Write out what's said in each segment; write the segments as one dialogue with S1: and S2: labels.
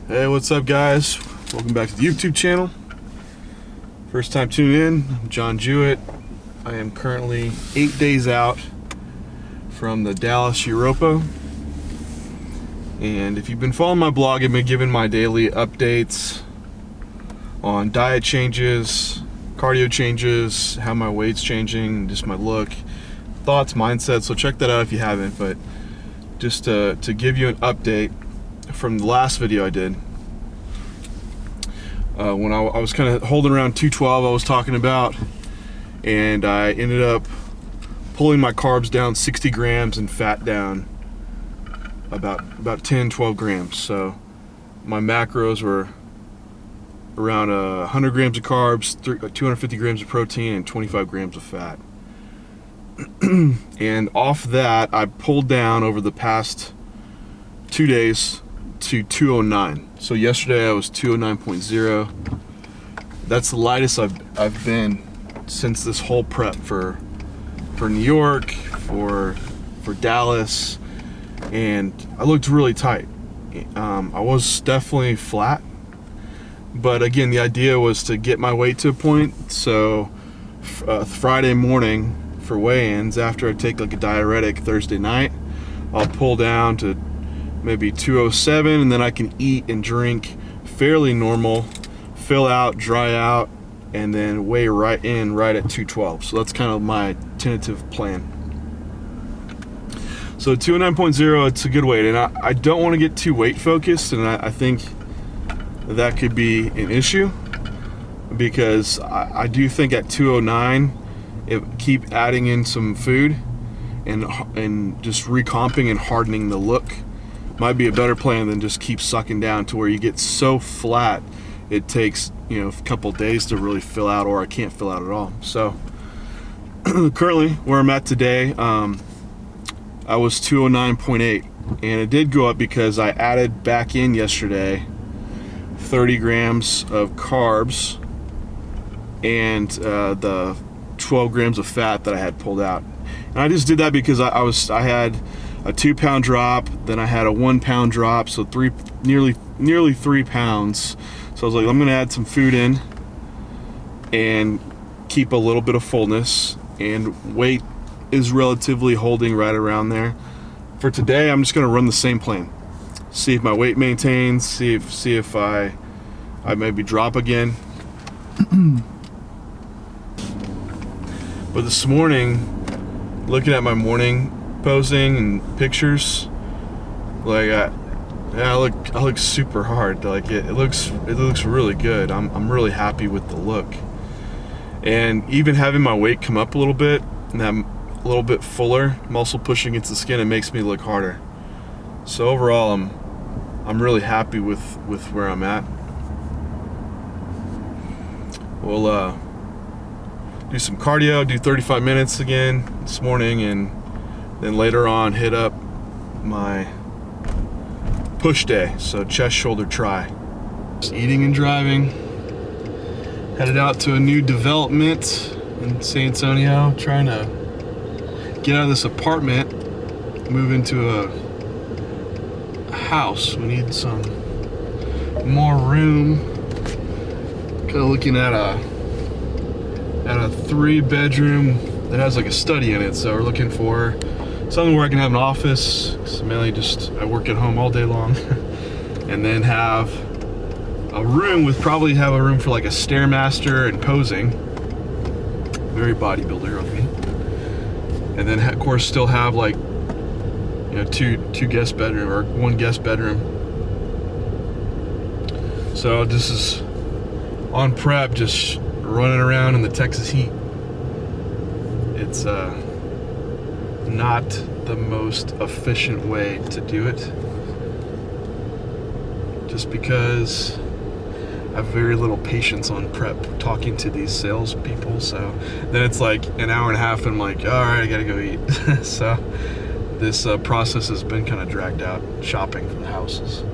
S1: Hey, what's up guys? Welcome back to the YouTube channel. First time tuning in, I'm John Jewett. I am currently 8 days out from the Dallas Europa. And if you've been following my blog, I've been giving my daily updates on diet changes, cardio changes, how my weight's changing, just my look, thoughts, mindset. So check that out if you haven't. But just to give you an update from the last video I did, when I was kind of holding around 212, I was talking about, and I ended up pulling my carbs down 60 grams and fat down about 10-12 grams. So my macros were around 100 grams of carbs, 250 grams of protein, and 25 grams of fat. And off that, I pulled down over the past 2 days to 209. So yesterday I was 209.0. That's the lightest I've been since this whole prep for New York, for Dallas, and I looked really tight. I was definitely flat, but again, the idea was to get my weight to a point. So Friday morning for weigh-ins, after I take like a diuretic Thursday night, I'll pull down to maybe 207, and then I can eat and drink fairly normal, fill out, dry out, and then weigh right at 212. So that's kind of my tentative plan. So 209.0, it's a good weight, and I don't want to get too weight focused, and I think that could be an issue, because I do think at 209, keep adding in some food and just recomping and hardening the look might be a better plan than just keep sucking down to where you get so flat it takes, a couple days to really fill out, or I can't fill out at all. So currently where I'm at today, I was 209.8, and it did go up because I added back in yesterday 30 grams of carbs and the 12 grams of fat that I had pulled out. And I just did that because I had a 2 pound drop, then I had a 1 pound drop, so nearly 3 pounds. So I was like, I'm gonna add some food in and keep a little bit of fullness, and weight is relatively holding right around there. For today, I'm just gonna run the same plan. See if my weight maintains, see if I maybe drop again. But this morning, looking at my morning posing and pictures, like I look super hard. Like it looks really good. I'm really happy with the look, and even having my weight come up a little bit and that a little bit fuller muscle pushing against the skin, it makes me look harder. So overall, I'm really happy with where I'm at. We'll do some cardio, do 35 minutes again this morning, and then later on hit up my push day, so chest, shoulder, tri. Just eating and driving. Headed out to a new development in San Antonio, trying to get out of this apartment, move into a house. We need some more room. Kind of looking at a 3-bedroom that has like a study in it, so we're looking for something where I can have an office, so mainly I work at home all day long, and then have a room probably have a room for like a Stairmaster and posing, very bodybuilder of me, and then of course still have like two guest bedroom or 1 guest bedroom. So this is on prep, just running around in the Texas heat. It's not the most efficient way to do it, just because I have very little patience on prep talking to these sales people. So then it's like an hour and a half and I'm like, all right, I gotta go eat. So this process has been kind of dragged out, shopping for the houses.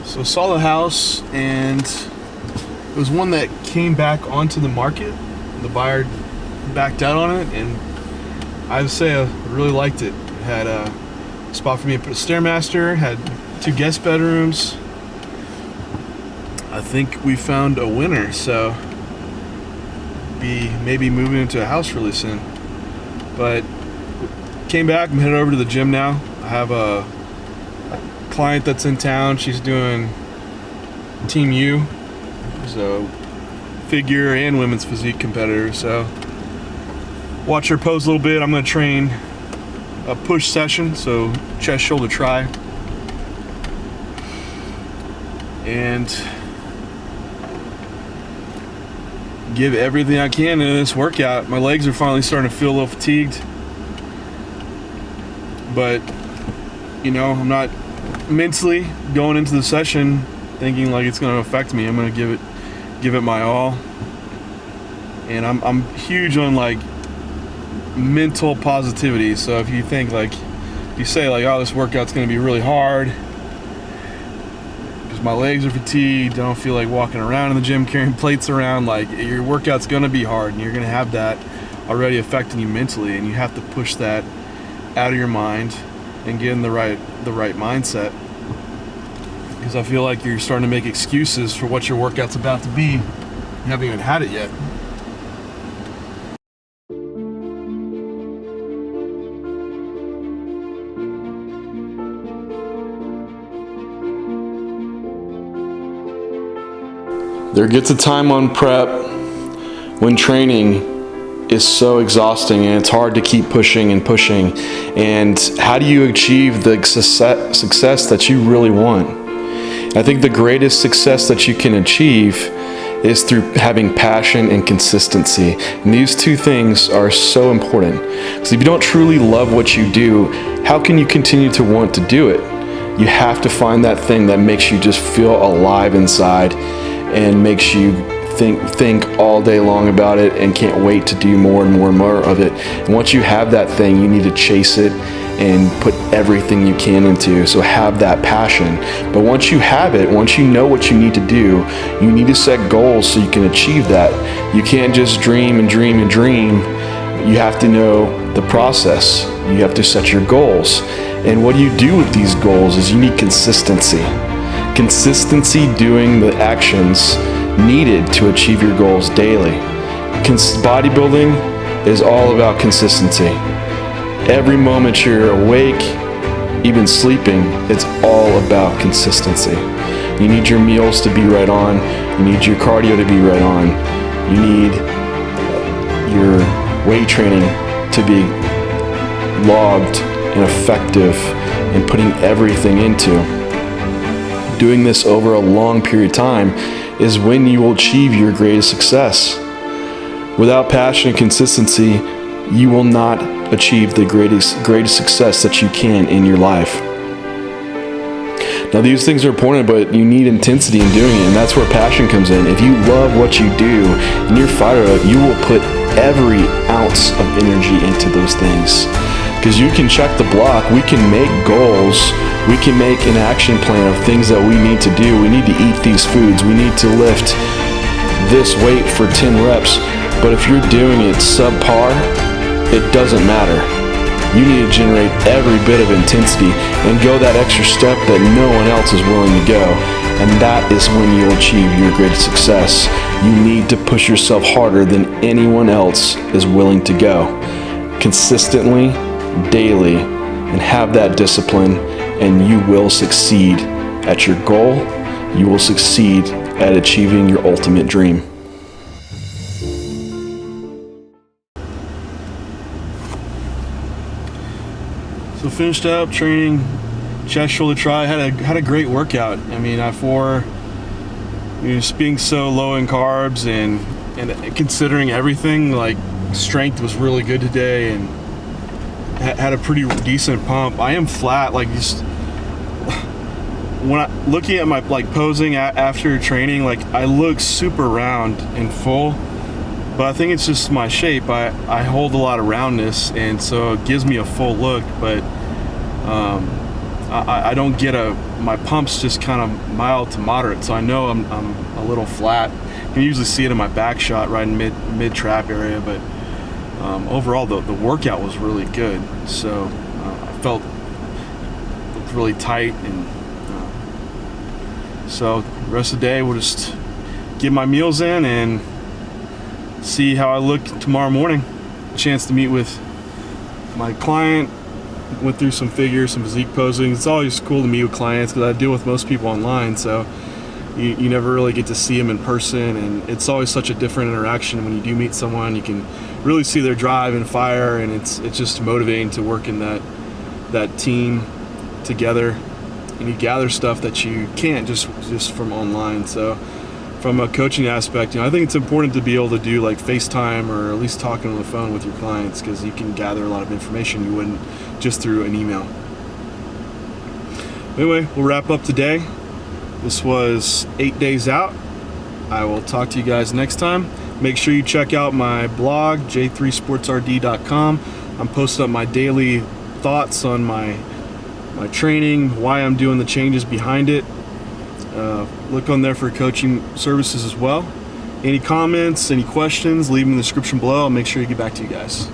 S1: So saw the house, and it was one that came back onto the market. The buyer backed out on it, and I would say I really liked it. It had spot for me to put a Stairmaster, had 2 guest bedrooms. I think we found a winner, so be maybe moving into a house really soon. But came back, I'm headed over to the gym now. I have a client that's in town. She's doing Team U, so figure and women's physique competitor. So watch her pose a little bit. I'm gonna train a push session, so chest, shoulder, try, and give everything I can in this workout. My legs are finally starting to feel a little fatigued, but you know, I'm not mentally going into the session thinking like it's going to affect me. I'm going to give it my all, and I'm huge on like mental positivity. So if you think like, if you say like, oh, this workout's going to be really hard because my legs are fatigued, I don't feel like walking around in the gym carrying plates around, like your workout's going to be hard, and you're going to have that already affecting you mentally, and you have to push that out of your mind and get in the right mindset, because I feel like you're starting to make excuses for what your workout's about to be. You haven't even had it yet. There gets a time on prep when training is so exhausting and it's hard to keep pushing and pushing. And how do you achieve the success that you really want? I think the greatest success that you can achieve is through having passion and consistency. And these two things are so important. Because if you don't truly love what you do, how can you continue to want to do it? You have to find that thing that makes you just feel alive inside and makes you think all day long about it and can't wait to do more and more and more of it. And once you have that thing, you need to chase it and put everything you can into. So have that passion. But once you have it, once you know what you need to do, you need to set goals so you can achieve that. You can't just dream and dream and dream. You have to know the process. You have to set your goals. And what you do with these goals is you need consistency. Consistency doing the actions needed to achieve your goals daily. Bodybuilding is all about consistency. Every moment you're awake, even sleeping, it's all about consistency. You need your meals to be right on. You need your cardio to be right on. You need your weight training to be logged and effective and putting everything into. Doing this over a long period of time is when you will achieve your greatest success. Without passion and consistency, you will not achieve the greatest success that you can in your life. Now, these things are important, but you need intensity in doing it, and that's where passion comes in. If you love what you do and you're fired up, you will put every ounce of energy into those things. Because you can check the block, we can make goals, we can make an action plan of things that we need to do. We need to eat these foods, we need to lift this weight for 10 reps. But if you're doing it subpar, it doesn't matter. You need to generate every bit of intensity and go that extra step that no one else is willing to go. And that is when you'll achieve your greatest success. You need to push yourself harder than anyone else is willing to go. Consistently, daily, and have that discipline, and you will succeed at your goal. You will succeed at achieving your ultimate dream. So finished up training chest, shoulder, try. Had a great workout. I mean, for just being so low in carbs and considering everything, like strength was really good today, and had a pretty decent pump. I am flat, like just when looking at my posing after training, like I look super round and full, but I think it's just my shape. I hold a lot of roundness, and so it gives me a full look, but I don't get my pump's just kind of mild to moderate, so I know I'm a little flat. You can usually see it in my back shot right in mid trap area, but overall the workout was really good. So I felt really tight, and so the rest of the day we'll just get my meals in and see how I look tomorrow morning. A chance to meet with my client, went through some figures, some physique posing. It's always cool to meet with clients because I deal with most people online, so you never really get to see them in person, and it's always such a different interaction when you do meet someone. You can really see their drive and fire, and it's just motivating to work in that team together, and you gather stuff that you can't just from online. So from a coaching aspect, I think it's important to be able to do like FaceTime or at least talking on the phone with your clients, because you can gather a lot of information you wouldn't just through an email. Anyway, we'll wrap up today. This was 8 days out. I will talk to you guys next time. Make sure you check out my blog, j3sportsrd.com. I'm posting up my daily thoughts on my training, why I'm doing the changes behind it. Look on there for coaching services as well. Any comments, any questions, leave them in the description below. I'll make sure to get back to you guys.